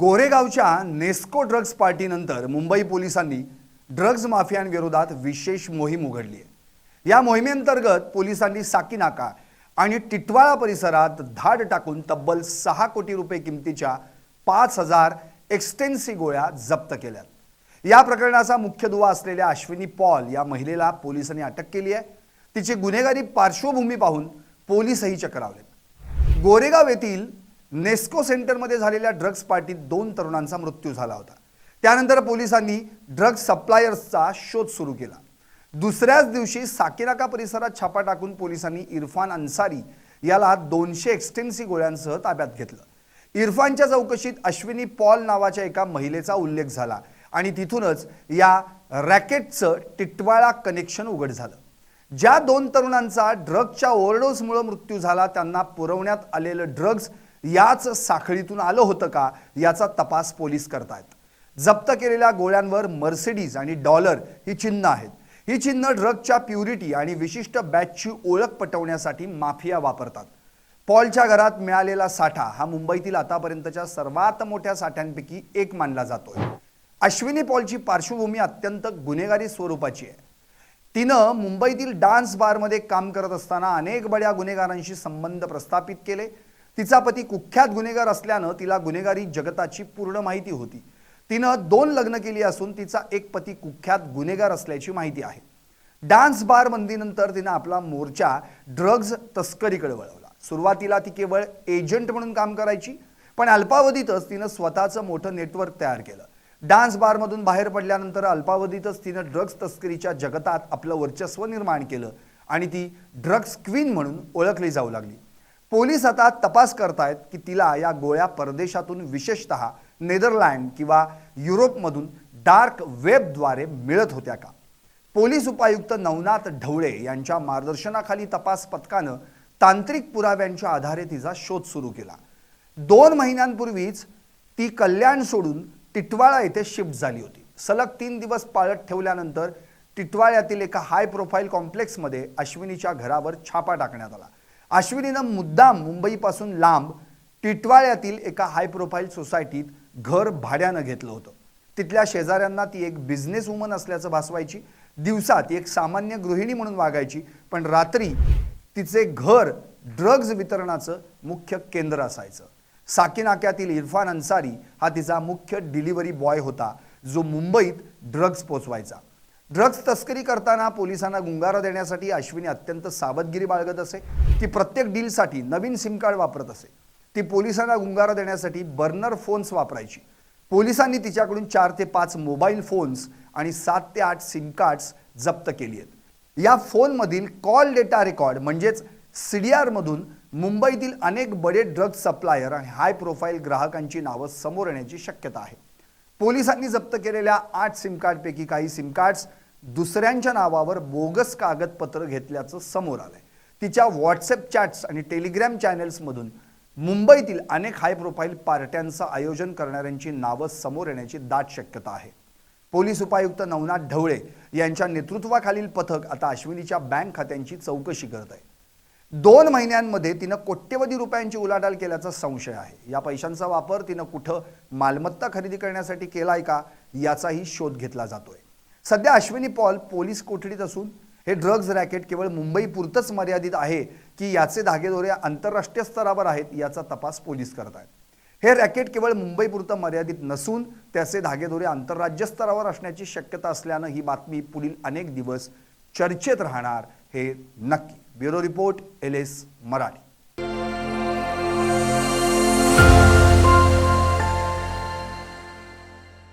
गोरेगावच्या Nesco drugs पार्टीनंतर Mumbai पोलिसांनी drugs माफियांविरोधात विशेष मोहीम उघडली आहे। या मोहिमेअंतर्गत पोलिसांनी साकीनाका आणि टिटवाळा परिसरात धाड टाकून तब्बल 6 कोटी रुपये किमतीच्या 5000 एक्सटेन्सी गोळ्या जप्त केल्यात। या प्रकरणाचा मुख्य दुवा असलेल्या अश्विनी पॉल या महिलेला पोलिसांनी अटक केली आहे। तिची गुन्हेगारी पार्श्वभूमी पाहून पोलीसही चक्रावलेत। गोरेगाव येथील नेस्को सेंटरमध्ये झालेल्या ड्रग्ज पार्टीत 2 तरुणांचा मृत्यू झाला होता। त्यानंतर पोलिसांनी ड्रग्ज सप्लायर्सचा शोध सुरू केला। दुसऱ्याच दिवशी साकीनाका परिसरात छापा टाकून पोलिसांनी इरफान अन्सारी याला 200 एक्सटेन्सी गोळ्यांसह ताब्यात घेतलं। इरफानच्या चौकशीत अश्विनी पॉल नावाच्या एका महिलेचा उल्लेख झाला आणि तिथूनच या रॅकेटचं टिटवाळा कनेक्शन उघड झालं। ज्या 2 तरुणांचा ड्रग्जच्या ओव्हरडोसमुळे मृत्यू झाला त्यांना पुरवण्यात आलेलं ड्रग्ज याच साखळीतून आलं होतं का याचा तपास पोलीस करतायत। जप्त केलेल्या गोळ्यांवर मर्सिडीज आणि डॉलर ही चिन्ह आहेत। ही चिन्ह ड्रग्जच्या प्युरिटी आणि विशिष्ट बॅचची ओळख पटवण्यासाठी माफिया वापरतात। पॉलच्या घरात मिळालेला साठा हा मुंबईतील आतापर्यंतच्या सर्वात मोठ्या साठ्यांपैकी एक मानला जातोय। अश्विनी पॉलची पार्श्वभूमी अत्यंत गुन्हेगारी स्वरूपाची आहे। तिनं मुंबईतील डान्स बारमध्ये काम करत असताना अनेक बड्या गुन्हेगारांशी संबंध प्रस्थापित केले। तिचा पती कुख्यात गुन्हेगार असल्यानं तिला गुन्हेगारी जगताची पूर्ण माहिती होती। तिनं 2 लग्न केली असून तिचा एक पती कुख्यात गुन्हेगार असल्याची माहिती आहे। डान्स बार बंदीनंतर तिनं आपला मोर्चा ड्रग्ज तस्करीकडे वळवला। सुरुवातीला ती केवळ एजंट म्हणून काम करायची, पण अल्पावधीतच तिनं स्वतःचं मोठं नेटवर्क तयार केलं। डान्स बारमधून बाहेर पडल्यानंतर अल्पावधीतच तिनं ड्रग्ज तस्करीच्या जगतात आपलं वर्चस्व निर्माण केलं आणि ती ड्रग्ज क्वीन म्हणून ओळखली जाऊ लागली। पोलीस आता तपास करतायत की तिला या गोळ्या परदेशातून विशेषतः नेदरलँड किंवा युरोपमधून डार्क वेबद्वारे मिळत होत्या का। पोलीस उपायुक्त नवनाथ ढवळे यांच्या मार्गदर्शनाखाली तपास पथकानं तांत्रिक पुराव्यांच्या आधारे तिचा शोध सुरू केला। 2 महिन्यांपूर्वीच ती कल्याण सोडून टिटवाळा येथे शिफ्ट झाली होती। सलग 3 दिवस पाळत ठेवल्यानंतर टिटवाळ्यातील एका हाय प्रोफाईल कॉम्प्लेक्समध्ये अश्विनीच्या घरावर छापा टाकण्यात आला। अश्विनीनं मुद्दाम मुंबईपासून लांब टिटवाळ्यातील एका हाय प्रोफाईल सोसायटीत घर भाड्यानं घेतलं होतं। तिथल्या शेजाऱ्यांना ती एक बिझनेस वुमन असल्याचं भासवायची। दिवसा ती एक सामान्य गृहिणी म्हणून वागायची, पण रात्री तिचे घर ड्रग्ज वितरणाचं मुख्य केंद्र असायचं। साकीनाक्यातील इरफान अन्सारी हा तिचा मुख्य डिलिव्हरी बॉय होता, जो मुंबईत ड्रग्ज पोचवायचा। ड्रग्ज तस्करी करताना पोलिसांना गुंगारा देण्यासाठी अश्विनी अत्यंत सावधगिरी बाळगत असे। ती प्रत्येक डीलसाठी नवीन सिम कार्ड वापरत असे। ती पोलिसांना गुंगारा देण्यासाठी बर्नर फोन्स वापरायची। पोलिसांनी तिच्याकडून 4 ते 5 मोबाईल फोन्स आणि 7 ते 8 सिम कार्ड्स जप्त केली आहेत। या फोनमधील कॉल डेटा रेकॉर्ड म्हणजेच CDR मधून मुंबईतील अनेक बडे ड्रग्ज सप्लायर आणि हाय प्रोफाईल ग्राहकांची नावं समोर येण्याची शक्यता आहे। पोलिसांनी जप्त केलेल्या 8 सिम कार्डपैकी काही सिम कार्ड्स दुसऱ्यांच्या नावावर बोगस कागदपत्र घेतल्याचं समोर आलंय। तिच्या व्हॉट्सअप चॅट्स आणि टेलिग्राम चॅनेल्समधून मुंबईतील अनेक हाय प्रोफाईल पार्ट्यांचं आयोजन करणाऱ्यांची नावं समोर येण्याची दाट शक्यता आहे। पोलीस उपायुक्त नवनाथ ढवळे यांच्या नेतृत्वाखालील पथक आता अश्विनीच्या बँक खात्यांची चौकशी करत आहे। 2 महिन्यांमध्ये तिनं कोट्यवधी रुपयांची उलाढाल केल्याचा संशय आहे। या पैशांचा वापर तिनं कुठं मालमत्ता खरेदी करण्यासाठी केलाय का याचाही शोध घेतला जातोय। सध्या अश्विनी पॉल पोलीस कोठडीत असून हे ड्रग्ज रॅकेट केवळ मुंबईपुरतच मर्यादित आहे की याचे धागेदोरे आंतरराष्ट्रीय स्तरावर आहेत याचा तपास पोलीस करत आहेत। हे रॅकेट केवळ मुंबईपुरतं मर्यादित नसून त्याचे धागेदोरे आंतरराज्य स्तरावर असण्याची शक्यता असल्यानं ही बातमी पुढील अनेक दिवस चर्चेत राहणार हे नक्की। Bureau report LS Marathi.